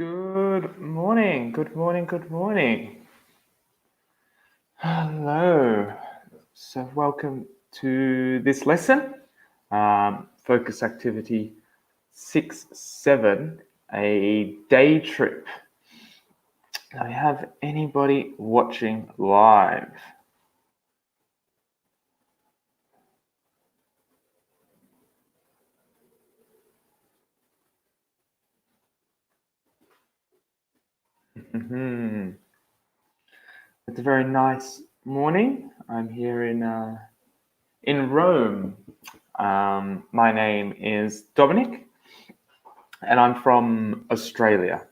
Good morning, good morning, good morning. Hello. So welcome to this lesson, focus activity 6-7, a day trip. Do I have anybody watching live? It's a very nice morning. I'm here in Rome. My name is Dominic, and I'm from Australia.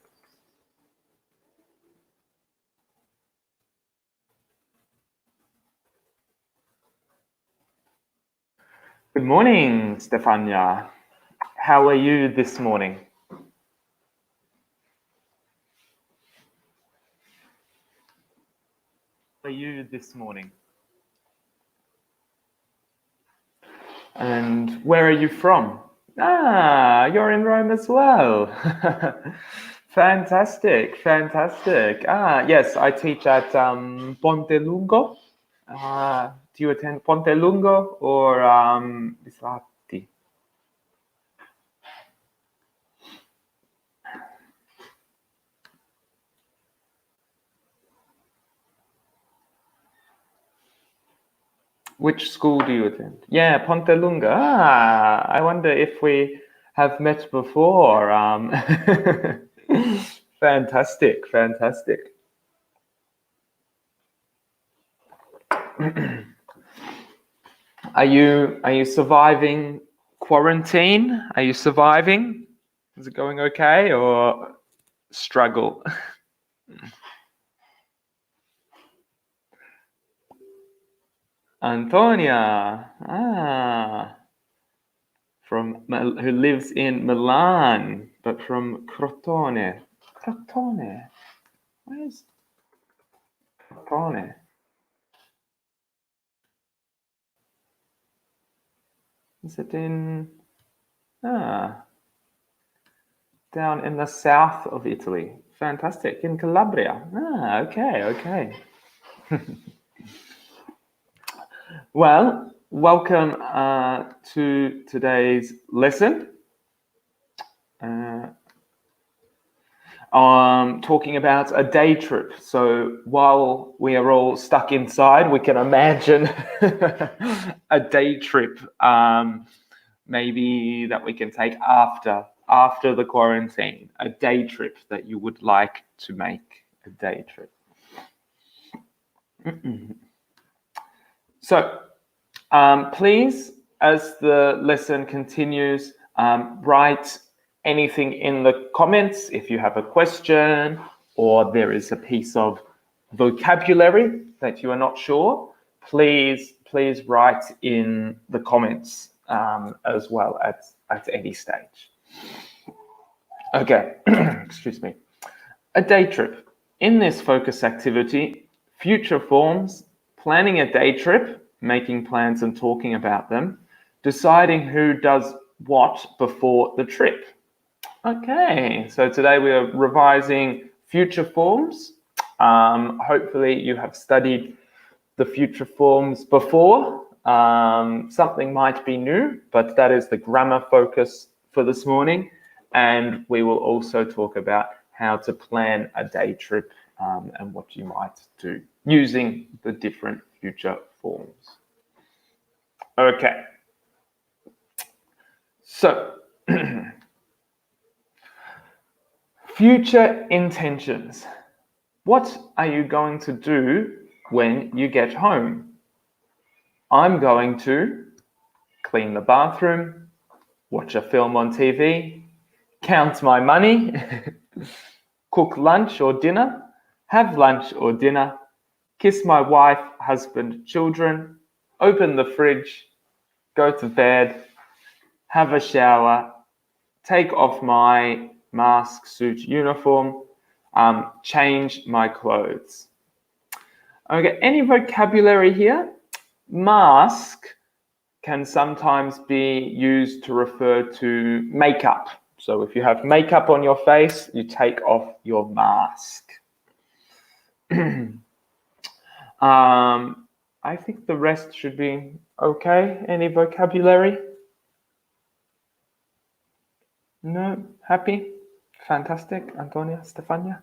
Good morning, Stefania. How are you this morning? How are you this morning? And where are you from? Ah, you're in Rome as well. Fantastic, fantastic. Ah, yes, I teach at Ponte Lungo. Do you attend Ponte Lungo or Bislatti? Which school do you attend? Yeah, Ponte Lunga. Ah, I wonder if we have met before. Fantastic, fantastic. Are you surviving quarantine? Are you surviving? Is it going okay or struggle? Antonia, who lives in Milan, but from Crotone. Crotone. Where's Crotone? Is it in down in the south of Italy? Fantastic, in Calabria. Okay. Well, welcome to today's lesson. Talking about a day trip. So while we are all stuck inside, we can imagine a day trip, maybe that we can take after the quarantine, a day trip that you would like to make, a day trip. So please, as the lesson continues, write anything in the comments if you have a question or there is a piece of vocabulary that you are not sure. Please write in the comments as well at any stage. Okay, excuse me. A day trip. In this focus activity, future forms, planning a day trip, making plans and talking about them, deciding who does what before the trip. Okay, so today we are revising future forms. Hopefully you have studied the future forms before. Something might be new, but that is the grammar focus for this morning. And we will also talk about how to plan a day trip and what you might do using the different future forms. Okay. So, future intentions. What are you going to do when you get home? I'm going to clean the bathroom, watch a film on TV, count my money, cook lunch or dinner, have lunch or dinner, kiss my wife, husband, children, open the fridge, go to bed, have a shower, take off my mask, suit, uniform, change my clothes. Okay, any vocabulary here? Mask can sometimes be used to refer to makeup. So if you have makeup on your face, you take off your mask. I think the rest should be okay. Any vocabulary? No? Happy? Fantastic. Antonia, Stefania?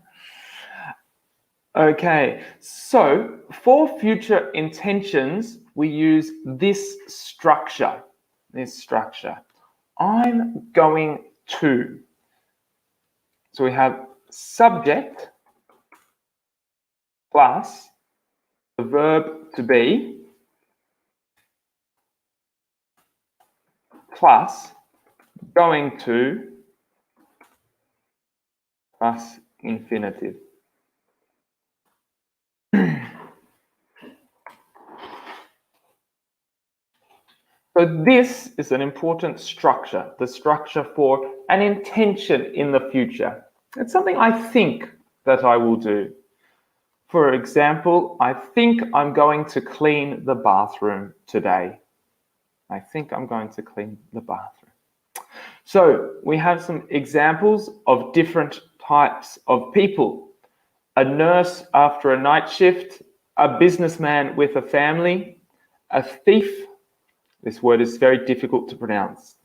Okay, so for future intentions, we use this structure. I'm going to. So we have subject plus the verb to be plus going to plus infinitive. So this is an important structure, the structure for an intention in the future. It's something I think that I will do. For example, I think I'm going to clean the bathroom today. I think I'm going to clean the bathroom. So we have some examples of different types of people. A nurse after a night shift, a businessman with a family, a thief. This word is very difficult to pronounce.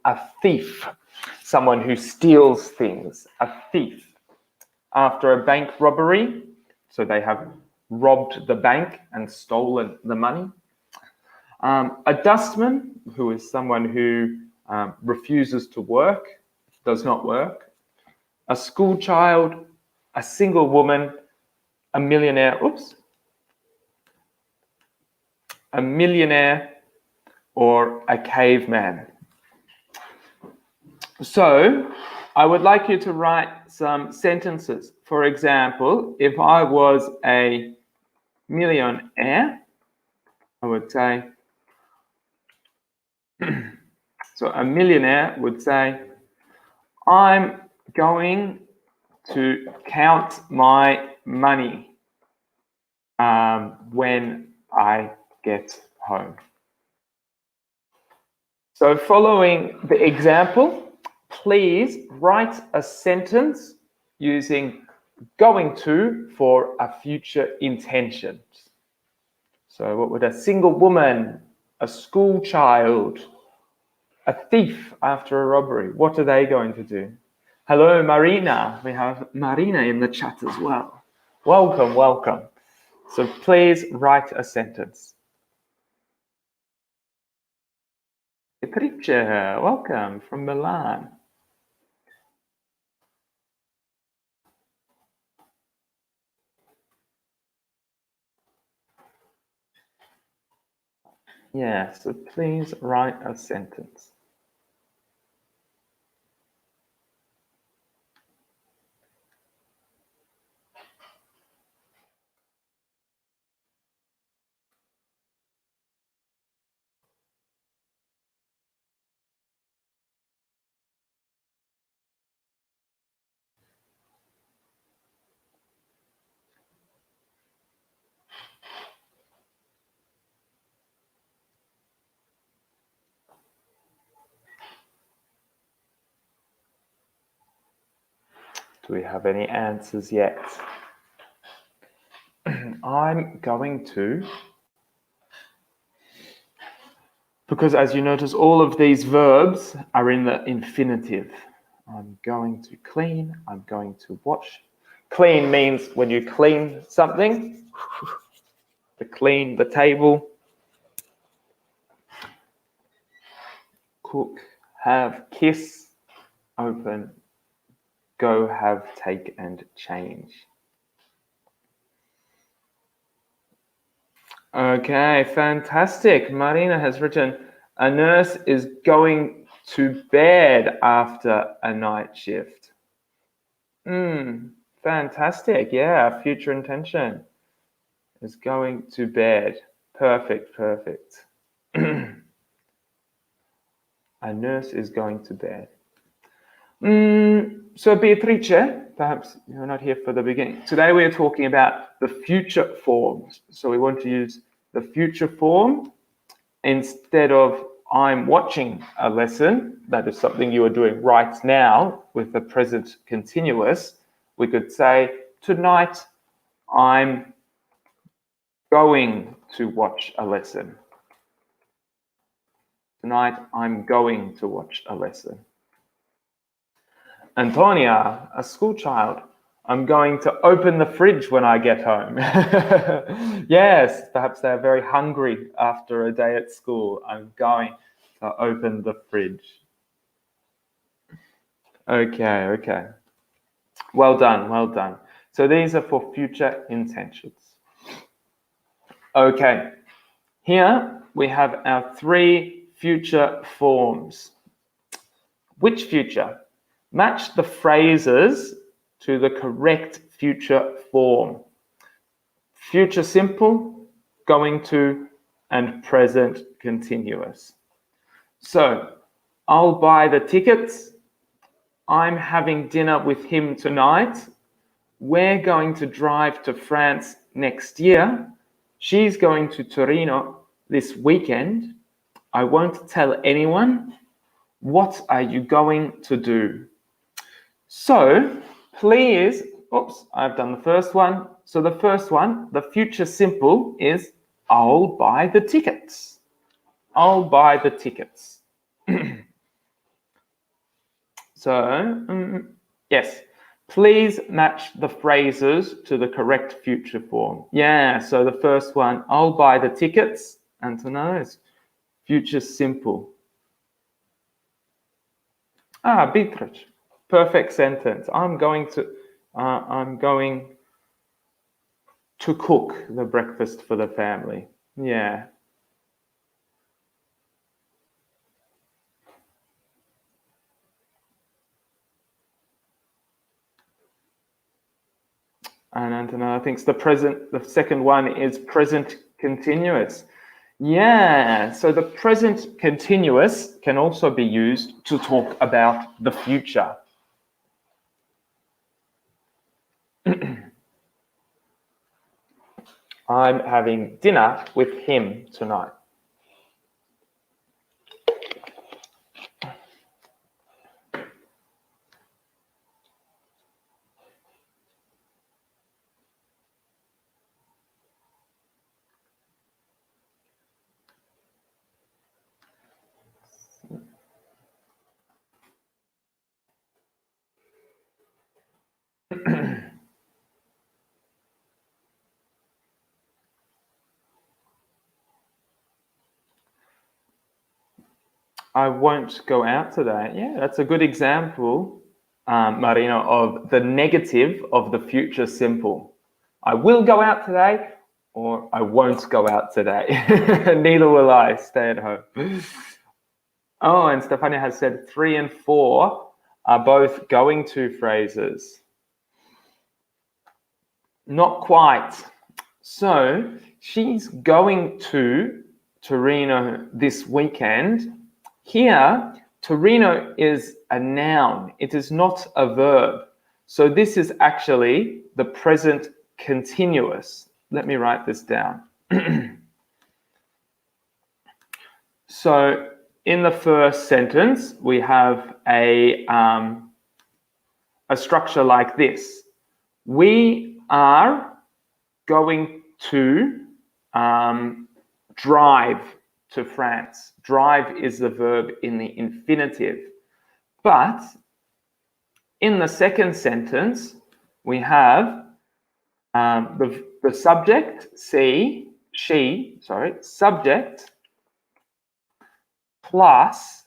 A thief, someone who steals things, a thief. After a bank robbery, so they have robbed the bank and stolen the money. A dustman, who is someone who refuses to work, does not work. A school child, a single woman, a millionaire, a millionaire, or a caveman. So I would like you to write some sentences. For example, if I was a millionaire, I would say, so a millionaire would say, I'm going to count my money when I get home. So following the example, please write a sentence using going to for a future intention. So what would a single woman, a school child, a thief after a robbery, what are they going to do? Hello, Marina. We have Marina in the chat as well. Welcome, welcome. So please write a sentence. Beatrice, welcome from Milan. Yeah, so please write a sentence. Do we have any answers yet? I'm going to, because as you notice, all of these verbs are in the infinitive. I'm going to clean, I'm going to wash. Clean means when you clean something, to clean the table. Cook, have, kiss, open, go, have, take, and change. Okay, fantastic. Marina has written, a nurse is going to bed after a night shift. Fantastic. Yeah, future intention is going to bed. Perfect, perfect. A nurse is going to bed. So Beatrice, perhaps you're not here for the beginning. Today we are talking about the future forms. So we want to use the future form instead of I'm watching a lesson, that is something you are doing right now with the present continuous, we could say, tonight I'm going to watch a lesson. Tonight I'm going to watch a lesson. Antonia, a school child, I'm going to open the fridge when I get home. Yes, perhaps they're very hungry after a day at school. I'm going to open the fridge. Okay. Well done. So these are for future intentions. Okay, here we have our 3 future forms. Which future? Match the phrases to the correct future form. Future simple, going to, and present continuous. So, I'll buy the tickets. I'm having dinner with him tonight. We're going to drive to France next year. She's going to Torino this weekend. I won't tell anyone. What are you going to do? So, please, oops, I've done the first one. So the first one, the future simple is, I'll buy the tickets. I'll buy the tickets. So, yes, please match the phrases to the correct future form. Yeah, so the first one, I'll buy the tickets. Antonio is future simple. Beatrice, perfect sentence. I'm going to cook the breakfast for the family. Yeah. And Antonella thinks the second one is present continuous. Yeah, so the present continuous can also be used to talk about the future. I'm having dinner with him tonight. I won't go out today. Yeah, that's a good example, Marino, of the negative of the future simple. I will go out today, or I won't go out today. Neither will I. Stay at home. Oh, and Stefania has said 3 and 4 are both going to phrases. Not quite. So she's going to Torino this weekend. Here, Torino is a noun. It is not a verb. So this is actually the present continuous. Let me write this down. So in the first sentence, we have a structure like this. We are going to drive to France. Drive is the verb in the infinitive. But in the second sentence, we have the subject, subject plus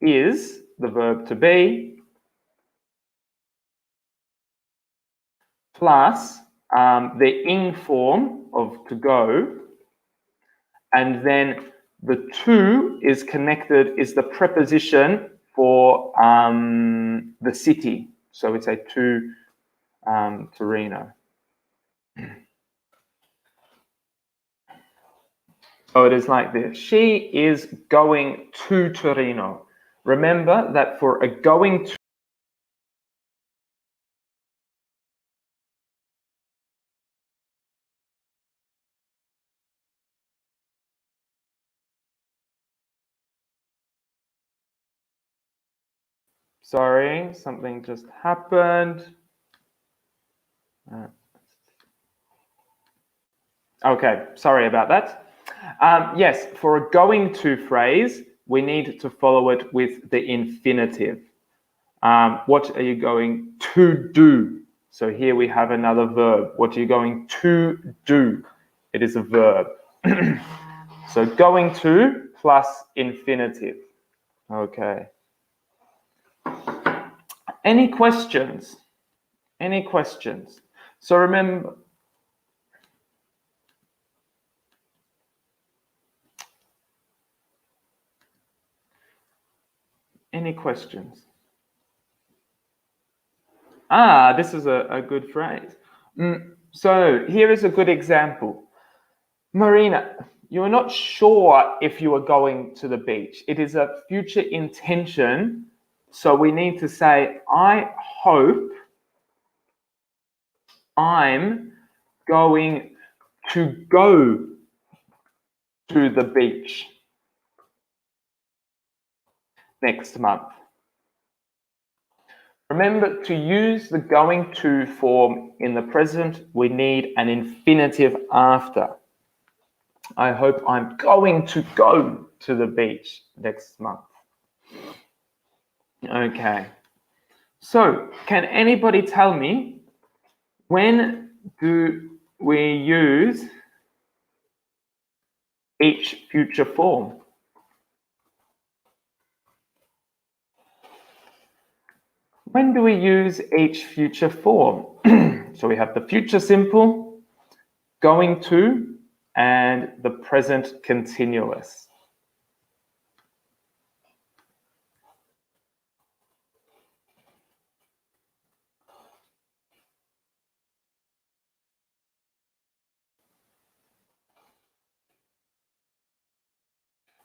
is the verb to be plus the ing form of to go, and then the to is connected, is the preposition for the city. So it's a to Torino. Oh, it is like this. She is going to Torino. Remember that for a going to Sorry, something just happened. Okay, sorry about that. Yes, for a going to phrase, we need to follow it with the infinitive. What are you going to do? So here we have another verb. What are you going to do? It is a verb. So going to plus infinitive. Okay. Any questions? Any questions? So remember, any questions? This is a good phrase. So here is a good example. Marina, you are not sure if you are going to the beach. It is a future intention. So we need to say, I hope I'm going to go to the beach next month. Remember, to use the going to form in the present, we need an infinitive after. I hope I'm going to go to the beach next month. Okay. So, can anybody tell me, when do we use each future form? When do we use each future form? So we have the future simple, going to, and the present continuous.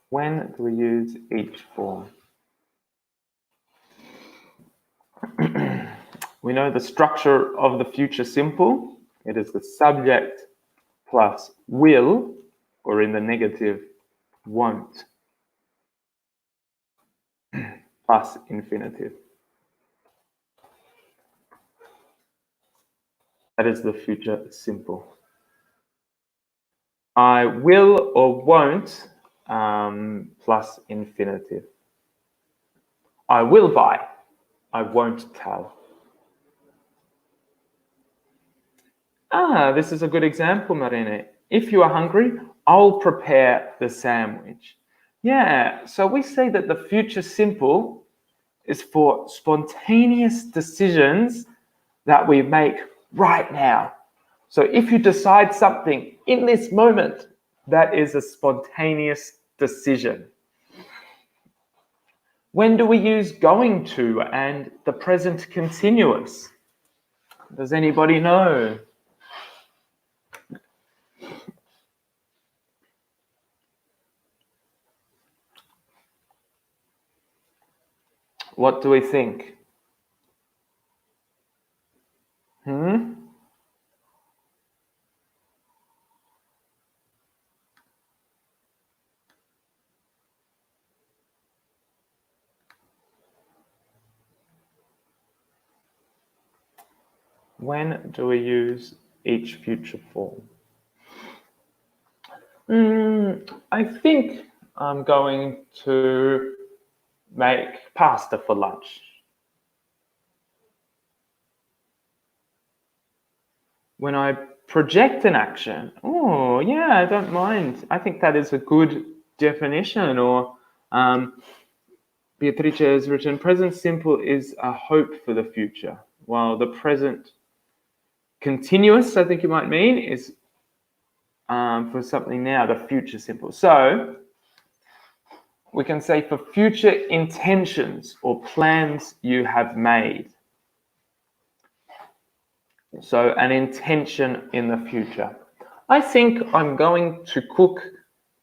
When do we use each form? We know the structure of the future simple. It is the subject plus will, or in the negative, won't, plus infinitive. That is the future simple. I will or won't plus infinitive. I will buy. I won't tell. This is a good example, Marina. If you are hungry, I'll prepare the sandwich. Yeah, so we say that the future simple is for spontaneous decisions that we make right now. So if you decide something in this moment, that is a spontaneous decision. When do we use going to and the present continuous? Does anybody know? What do we think? When do we use each future form? I think I'm going to make pasta for lunch. When I project an action, oh yeah, I don't mind. I think that is a good definition. Or Beatrice has written, present simple is a hope for the future, while the present continuous, I think you might mean, is for something now, the future simple. So we can say for future intentions or plans you have made. So an intention in the future. I think I'm going to cook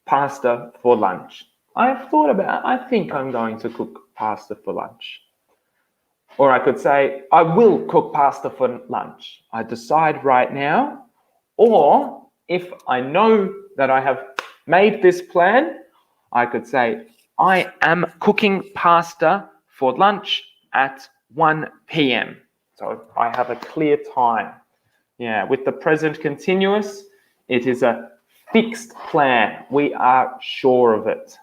pasta for lunch. I've thought about it. I think I'm going to cook pasta for lunch. Or I could say, I will cook pasta for lunch. I decide right now. Or if I know that I have made this plan, I could say, I am cooking pasta for lunch at 1 p.m. So I have a clear time. Yeah, with the present continuous, it is a fixed plan. We are sure of it.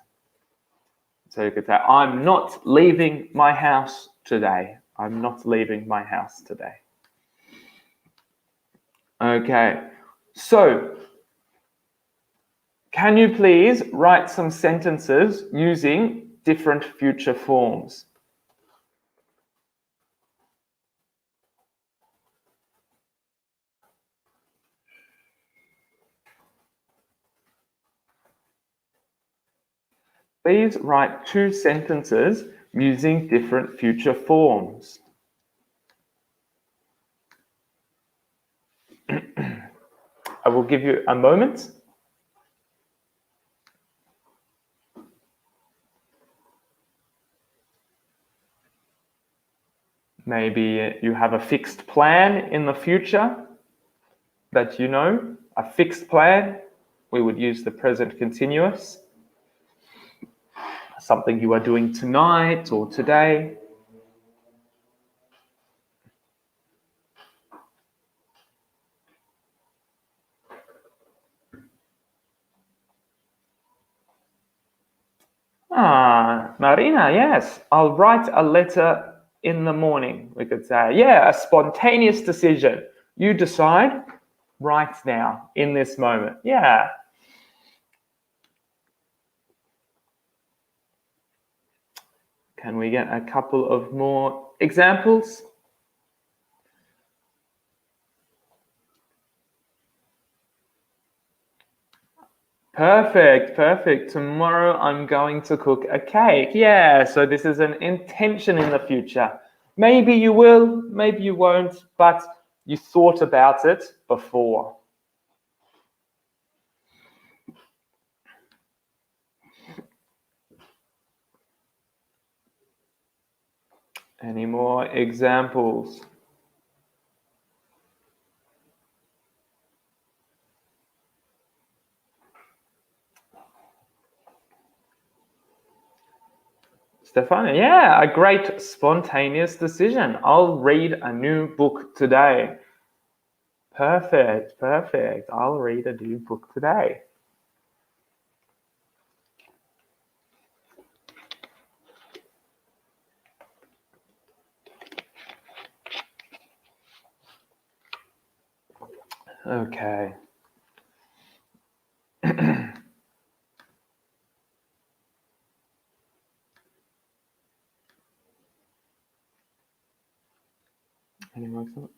So you could say, I'm not leaving my house today. I'm not leaving my house today. Okay, so can you please write some sentences using different future forms? Please write 2 sentences using different future forms. I will give you a moment. Maybe you have a fixed plan in the future that you know, a fixed plan. We would use the present continuous. Something you are doing tonight or today. Marina, yes, I'll write a letter in the morning. We could say, yeah, a spontaneous decision. You decide right now in this moment. Yeah. Can we get a couple of more examples? Perfect, perfect. Tomorrow I'm going to cook a cake. Yeah, so this is an intention in the future. Maybe you will, maybe you won't, but you thought about it before. Any more examples? Stefania, yeah, a great spontaneous decision. I'll read a new book today. Perfect, perfect. I'll read a new book today. Okay.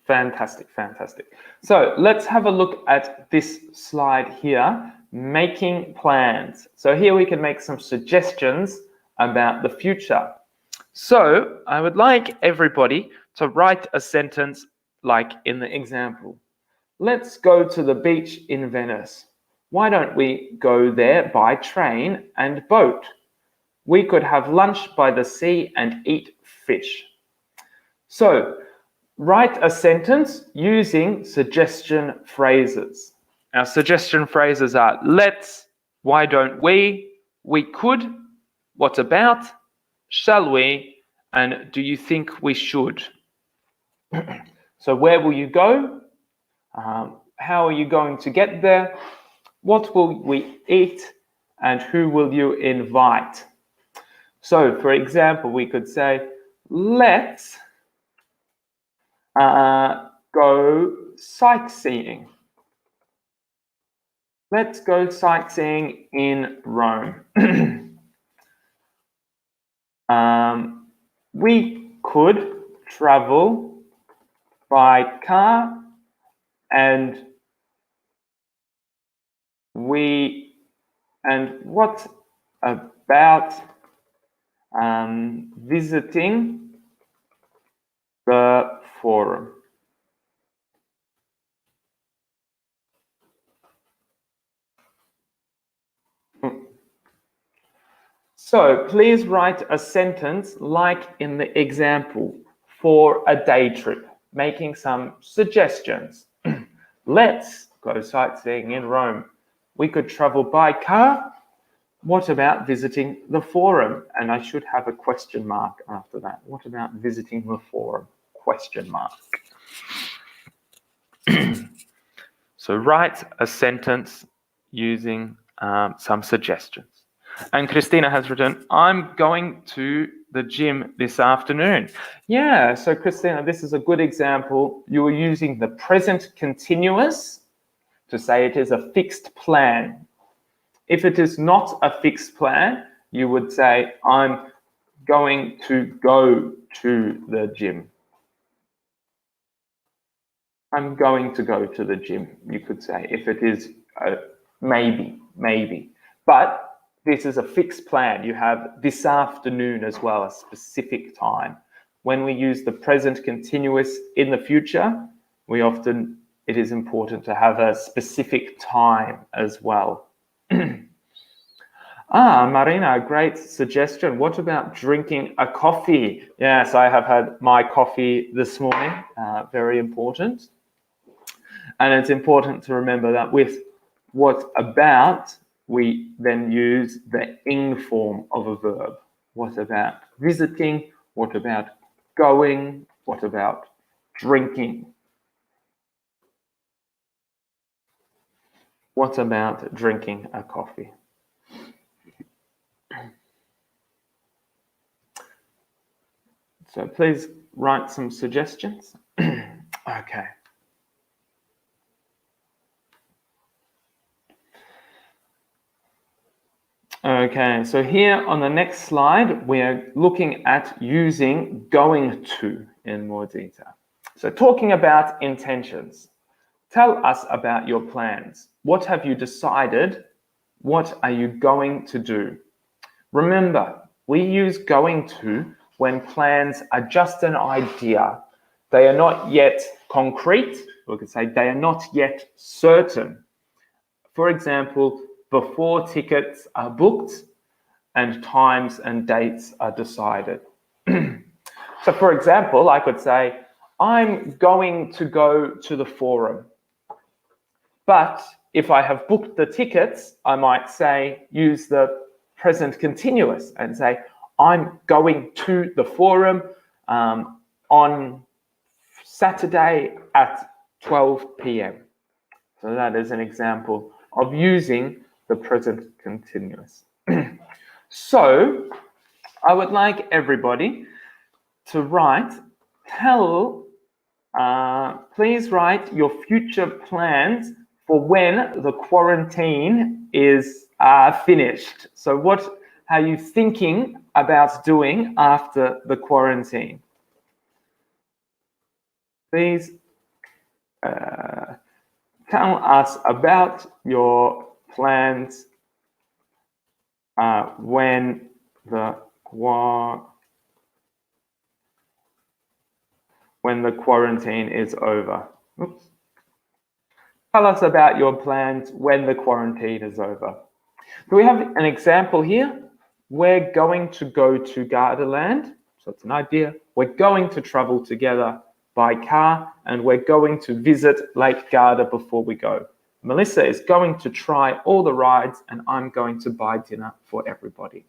Fantastic, fantastic. So let's have a look at this slide here, making plans. So here we can make some suggestions about the future. So I would like everybody to write a sentence like in the example. Let's go to the beach in Venice. Why don't we go there by train and boat? We could have lunch by the sea and eat fish. So write a sentence using suggestion phrases. Our suggestion phrases are let's, why don't we could, what about, shall we, and do you think we should? So where will you go? How are you going to get there? What will we eat? And who will you invite? So, for example, we could say, let's go sightseeing. Let's go sightseeing in Rome. We could travel by car and what about visiting the forum? So please write a sentence like in the example for a day trip, making some suggestions. Let's go sightseeing in Rome. We could travel by car. What about visiting the forum? And I should have a question mark after that. What about visiting the forum? Question mark. So write a sentence using some suggestions. And Christina has written, I'm going to the gym this afternoon. Yeah, so Christina, this is a good example. You are using the present continuous to say it is a fixed plan. If it is not a fixed plan, you would say, I'm going to go to the gym. I'm going to go to the gym, you could say, if it is maybe. But this is a fixed plan. You have this afternoon as well, a specific time. When we use the present continuous in the future, it is important to have a specific time as well. Marina, great suggestion. What about drinking a coffee? Yes, I have had my coffee this morning. Very important. And it's important to remember that with what about, we then use the ing form of a verb. What about visiting? What about going? What about drinking? What about drinking a coffee? So please write some suggestions. Okay. Okay, so here on the next slide, we're looking at using going to in more detail. So talking about intentions. Tell us about your plans. What have you decided? What are you going to do? Remember, we use going to when plans are just an idea. They are not yet concrete. We could say they are not yet certain. For example, before tickets are booked and times and dates are decided. So for example, I could say, I'm going to go to the forum. But if I have booked the tickets, I might say, use the present continuous and say, I'm going to the forum on Saturday at 12 p.m. So that is an example of using the present continuous. So I would like everybody to write, please write your future plans for when the quarantine is finished. So what are you thinking about doing after the quarantine? Please tell us about your plans when the quarantine is over. Oops. Tell us about your plans when the quarantine is over. So we have an example here. We're going to go to Gardaland. So it's an idea. We're going to travel together by car, and we're going to visit Lake Garda before we go. Melissa is going to try all the rides, and I'm going to buy dinner for everybody.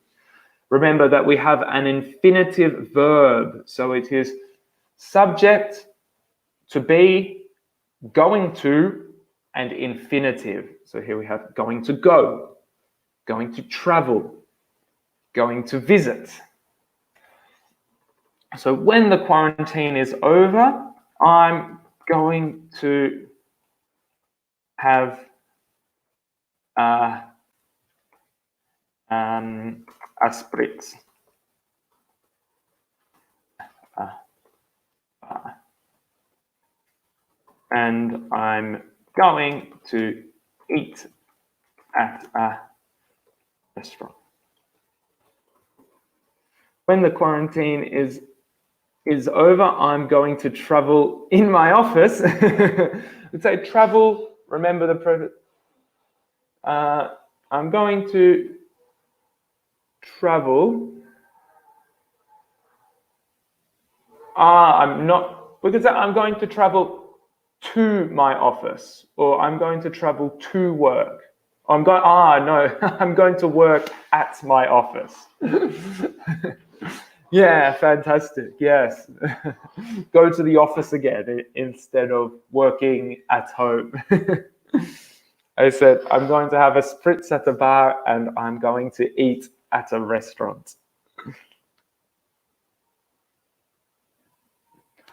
Remember that we have an infinitive verb, so it is subject, to be, going to, and infinitive. So here we have going to go, going to travel, going to visit. So when the quarantine is over, I'm going to have a spritz. And I'm going to eat at a restaurant. When the quarantine is over, I'm going to travel in my office. Let's say travel, remember the present. I'm going to travel. I'm not, because I'm going to travel to my office, or I'm going to travel to work. I'm going. Ah, no, I'm going to work at my office. Yeah, fantastic. Yes, go to the office again instead of working at home. I said I'm going to have a spritz at the bar and I'm going to eat at a restaurant.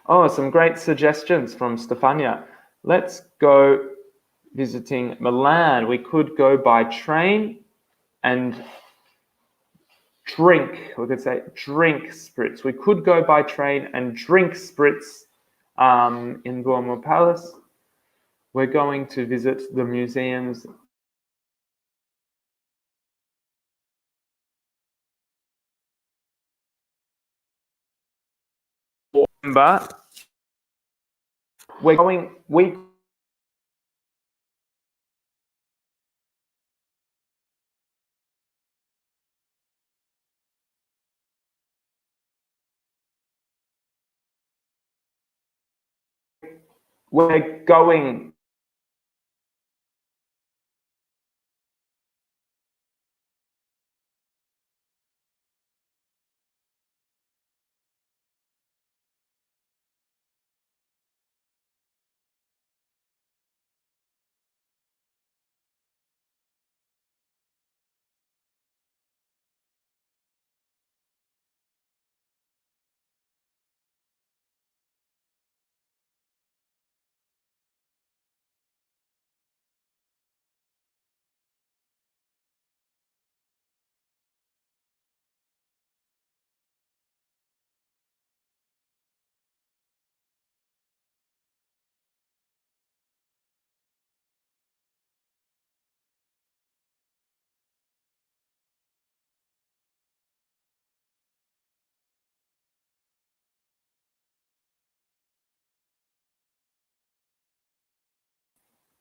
Oh, some great suggestions from Stefania. Let's go visiting Milan. We could go by train and drink. We could say drink spritz. We could go by train and drink spritz in Duomo Palace. We're going to visit the museums. But we're going. We're going.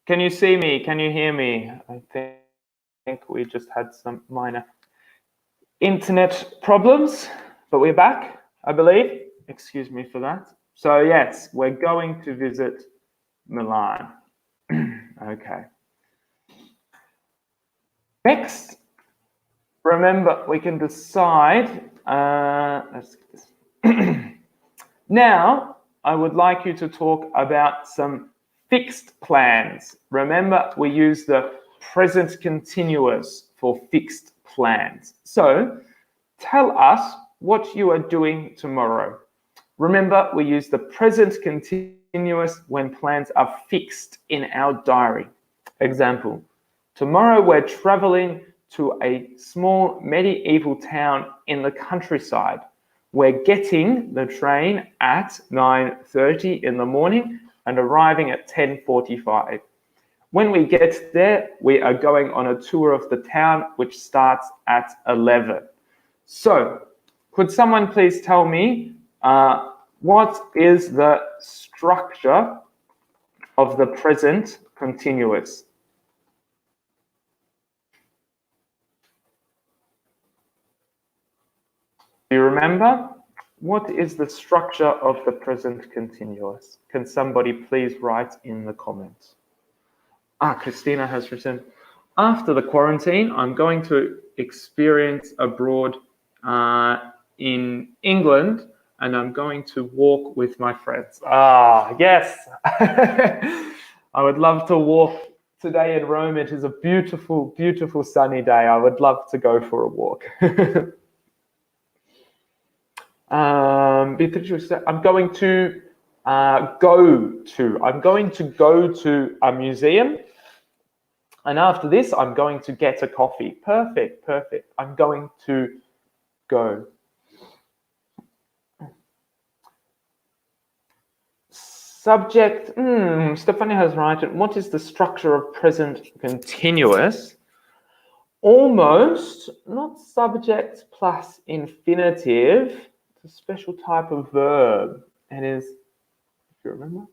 Can you see me? Can you hear me? I think we just had some minor internet problems, but we're back, I believe. Excuse me for that. So yes, we're going to visit Milan. Okay. Next, remember we can decide. Let's get this. Now, I would like you to talk about some fixed plans. Remember, we use the present continuous for fixed plans. So, tell us what you are doing tomorrow. Remember, we use the present continuous when plans are fixed in our diary. Example, tomorrow we're traveling to a small medieval town in the countryside. We're getting the train at 9:30 in the morning and arriving at 10:45. When we get there, we are going on a tour of the town, which starts at 11. So, could someone please tell me what is the structure of the present continuous? Do you remember? What is the structure of the present continuous? Can somebody please write in the comments? Christina has written, after the quarantine, I'm going to experience abroad in England and I'm going to walk with my friends. Yes. I would love to walk today in Rome. It is a beautiful, beautiful sunny day. I would love to go for a walk. Beatrice, I'm going to go to a museum. And after this, I'm going to get a coffee. Perfect, perfect. I'm going to go. Subject, Stefania has written, what is the structure of present continuous? Almost, not subject plus infinitive. It's a special type of verb. It is, if you remember.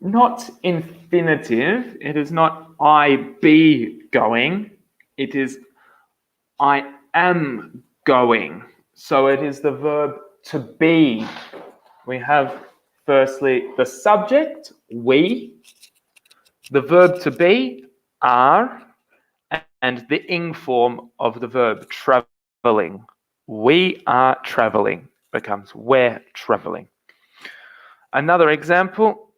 Not infinitive. It is not I be going. It is I am going. So it is the verb to be. We have firstly the subject, we, the verb to be, are, and the ing form of the verb, traveling. We are traveling becomes we're traveling. Another example,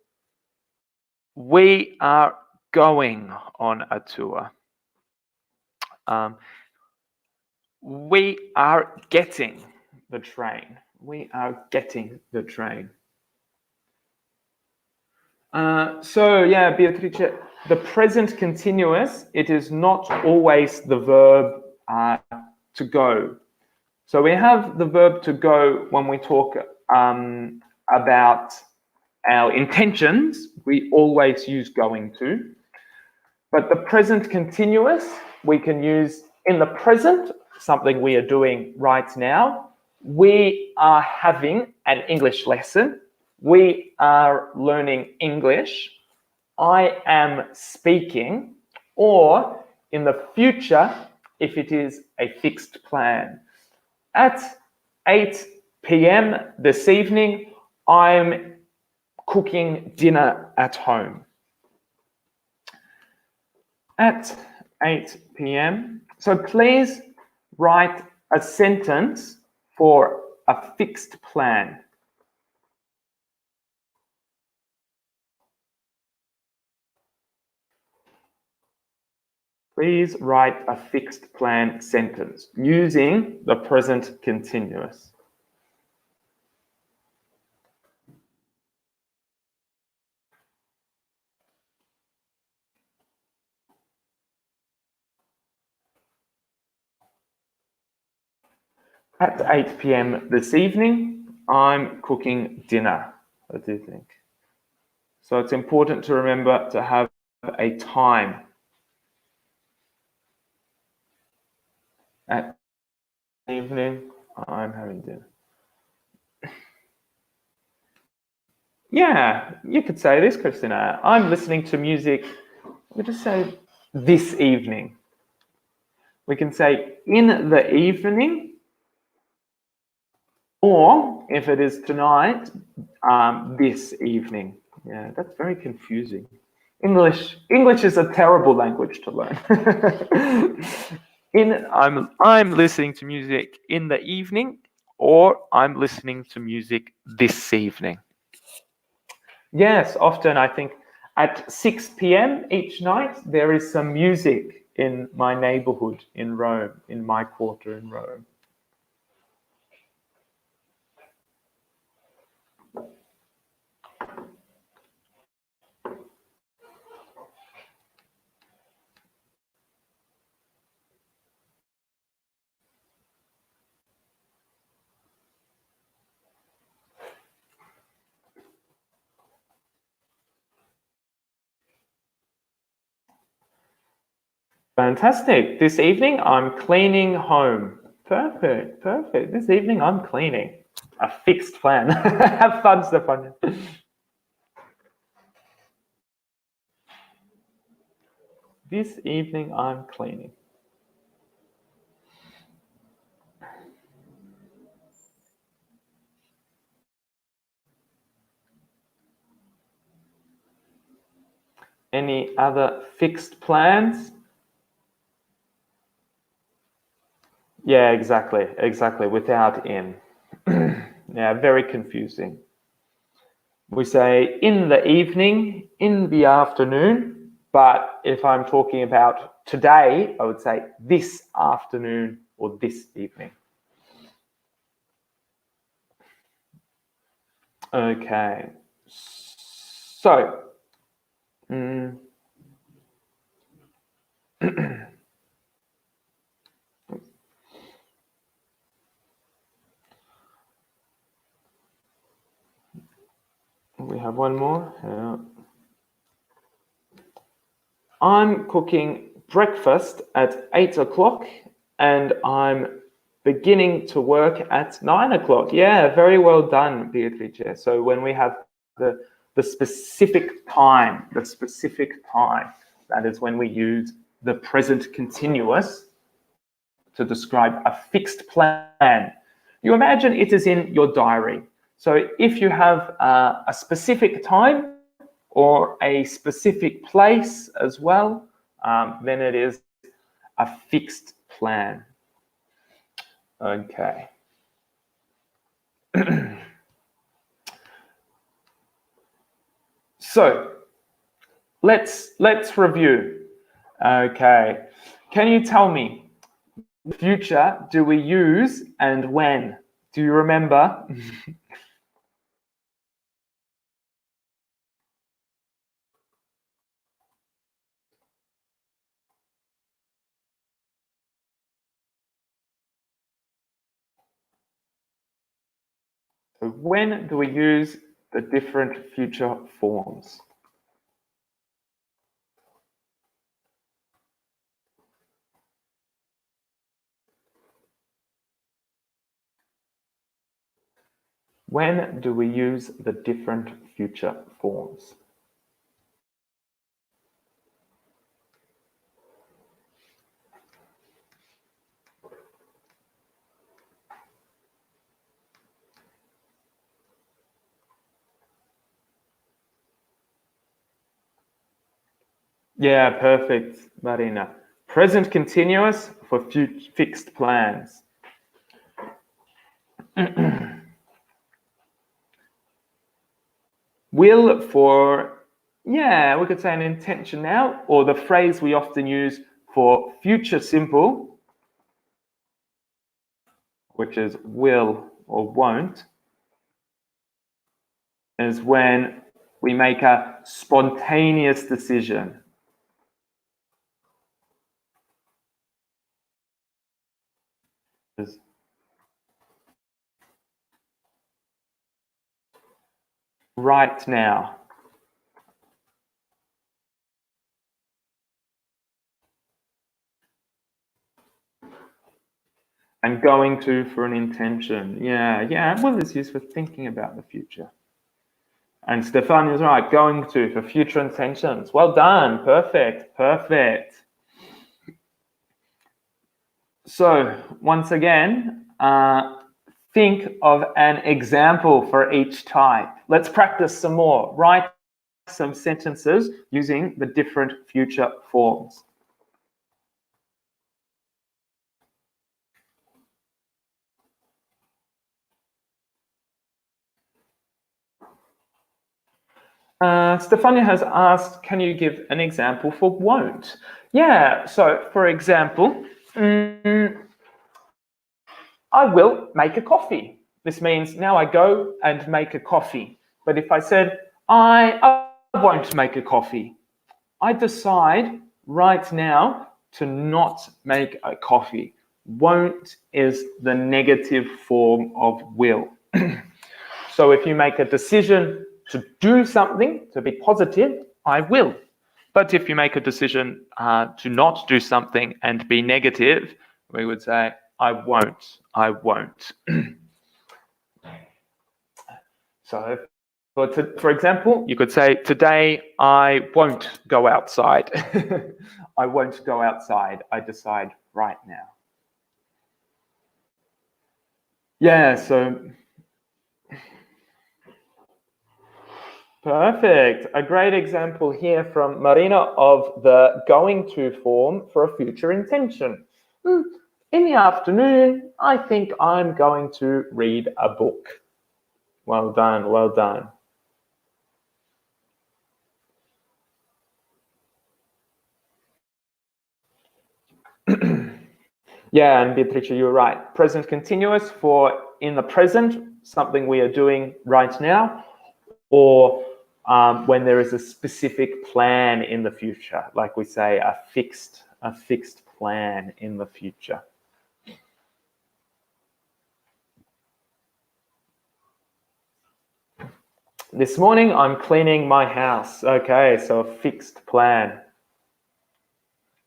we are going on a tour. We are getting the train. We are getting the train. So yeah, Beatrice, the present continuous, it is not always the verb to go. So we have the verb to go when we talk about our intentions. We always use going to. But the present continuous, we can use in the present, something we are doing right now. We are having an English lesson. We are learning English. I am speaking. Or in the future, if it is a fixed plan. At 8 p.m. this evening, I'm cooking dinner at home. At 8 p.m. So please write a sentence for a fixed plan. Please write a fixed plan sentence using the present continuous. At 8 p.m. this evening, I'm cooking dinner. What do you think? So it's important to remember to have a time. At evening, I'm having dinner. Yeah, you could say this, Christina. I'm listening to music. We just say this evening. We can say in the evening, or if it is tonight, this evening. Yeah, that's very confusing. English is a terrible language to learn. I'm listening to music in the evening, or I'm listening to music this evening. Yes, often I think at 6 p.m. each night there is some music in my neighborhood in Rome, in my quarter in Rome. Fantastic. This evening I'm cleaning home. Perfect. This evening I'm cleaning. A fixed plan. Have fun, Stefania. This evening I'm cleaning. Any other fixed plans? Yeah, exactly, without in. Yeah, very confusing. We say in the evening, in the afternoon, but if I'm talking about today, I would say this afternoon or this evening. Okay, so we have one more. I'm cooking breakfast at 8 o'clock and I'm beginning to work at 9 o'clock. Yeah, very well done, Beatrice. So when we have the specific time, That is when we use the present continuous to describe a fixed plan. You imagine it is in your diary. So if you have a specific time or a specific place as well, then it is a fixed plan. Okay. So let's review. Okay. Can you tell me, future do we use and when? Do you remember? So when do we use the different future forms? When do we use the different future forms? Yeah, perfect, Marina. Present continuous for fixed plans. Will for, yeah, we could say an intention now, or the phrase we often use for future simple, which is will or won't, is when we make a spontaneous decision. Right now. And going to for an intention. Yeah. Will is used for thinking about the future. And Stefan is right, going to for future intentions. Well done, perfect. So once again, think of an example for each type. Let's practice some more. Write some sentences using the different future forms. Stefania has asked, can you give an example for won't? Yeah, so for example, I will make a coffee. This means now I go and make a coffee. But if I said, I won't make a coffee, I decide right now to not make a coffee. Won't is the negative form of will. So if you make a decision to do something, to be positive, I will. But if you make a decision to not do something and be negative, we would say, I won't. So for example, you could say, today I won't go outside. I won't go outside. I decide right now. Yeah, so perfect. A great example here from Marina of the going to form for a future intention. In the afternoon, I think I'm going to read a book. Well done. Yeah, and Beatrice, you're right. Present continuous for in the present, something we are doing right now, or when there is a specific plan in the future, like we say, a fixed plan in the future. This morning, I'm cleaning my house. Okay, so a fixed plan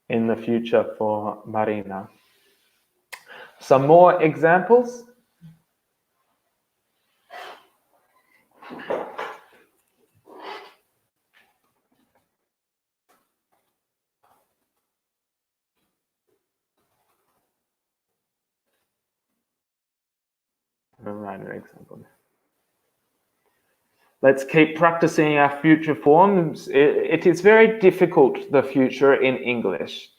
in the future for Marina. Some more examples. Write an example. Let's keep practicing our future forms. It is very difficult, the future in English.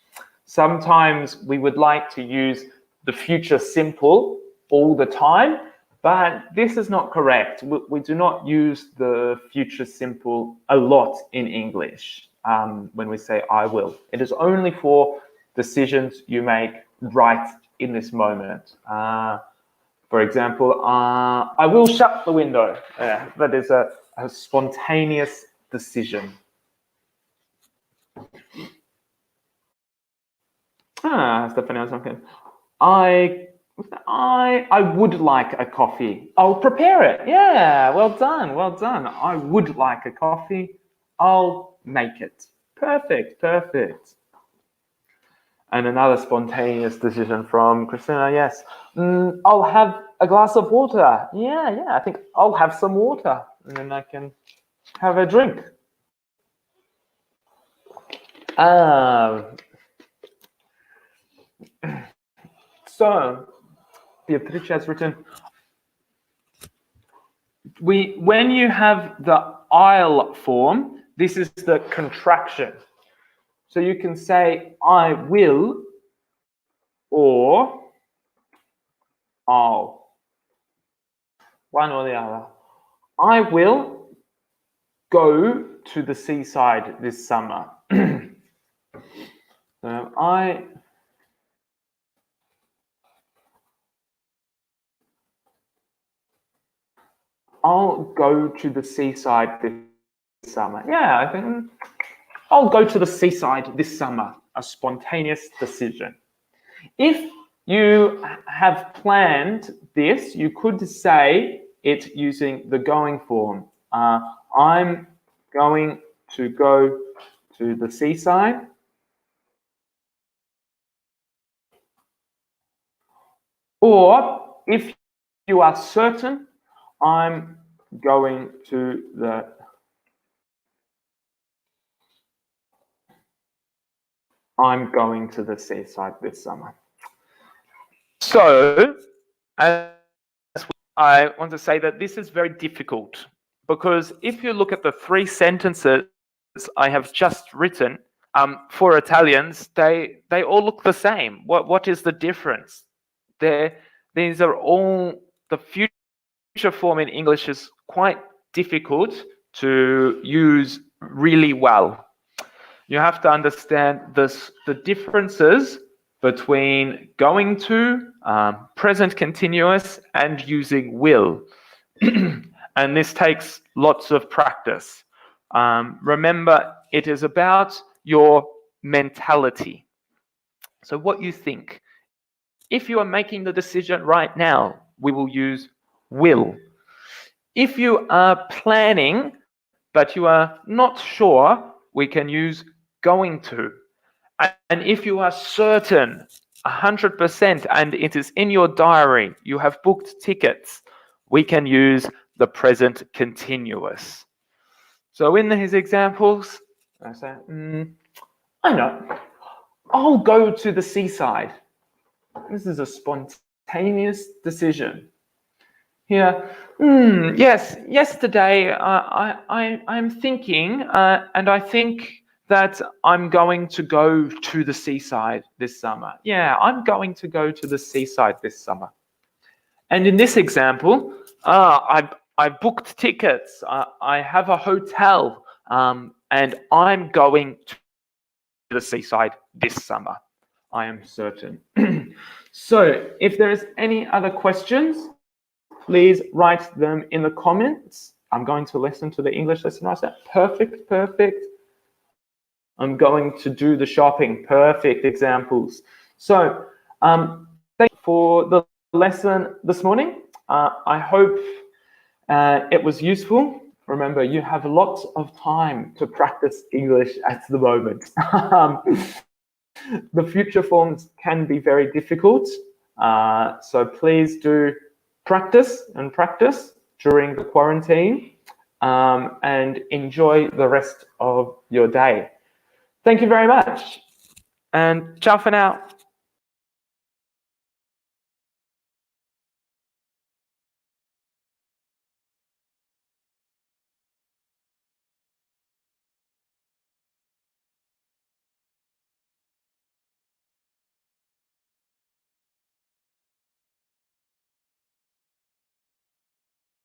Sometimes we would like to use the future simple all the time, but this is not correct. We do not use the future simple a lot in English when we say I will. It is only for decisions you make right in this moment. For example, I will shut the window. That is a spontaneous decision. Stephanie, something. I would like a coffee. I'll prepare it. Yeah, well done, well done. I would like a coffee. I'll make it. Perfect, perfect. And another spontaneous decision from Christina, yes. I'll have a glass of water. Yeah, I think I'll have some water and then I can have a drink. So, Beatrice has written, when you have the I'll form, this is the contraction. So you can say I will or I'll. One or the other. I will go to the seaside this summer. So I'll go to the seaside this summer. Yeah, I think I'll go to the seaside this summer. A spontaneous decision. If you have planned this, you could say it using the going form. I'm going to go to the seaside. Or if you are certain, I'm going to the seaside this summer. So, I want to say that this is very difficult because if you look at the 3 sentences I have just written for Italians, they all look the same. What is the difference? These are all, the future form in English is quite difficult to use really well. You have to understand the differences between going to, present continuous, and using will. And this takes lots of practice. Remember, it is about your mentality. So what you think. If you are making the decision right now, we will use will. If you are planning, but you are not sure, we can use going to. And if you are certain, 100%, and it is in your diary, you have booked tickets, we can use the present continuous. So in his examples, I say, I know, I'll go to the seaside. This is a spontaneous decision. Here, yes, yesterday I'm thinking, and I think that I'm going to go to the seaside this summer. Yeah, I'm going to go to the seaside this summer. And in this example, I booked tickets, I have a hotel, and I'm going to the seaside this summer. I am certain. So if there is any other questions, please write them in the comments. I'm going to listen to the English lesson. I said, perfect, perfect. I'm going to do the shopping. Perfect examples. So thank you for the lesson this morning. I hope it was useful. Remember, you have lots of time to practice English at the moment. The future forms can be very difficult. So please do practice during the quarantine and enjoy the rest of your day. Thank you very much, and ciao for now.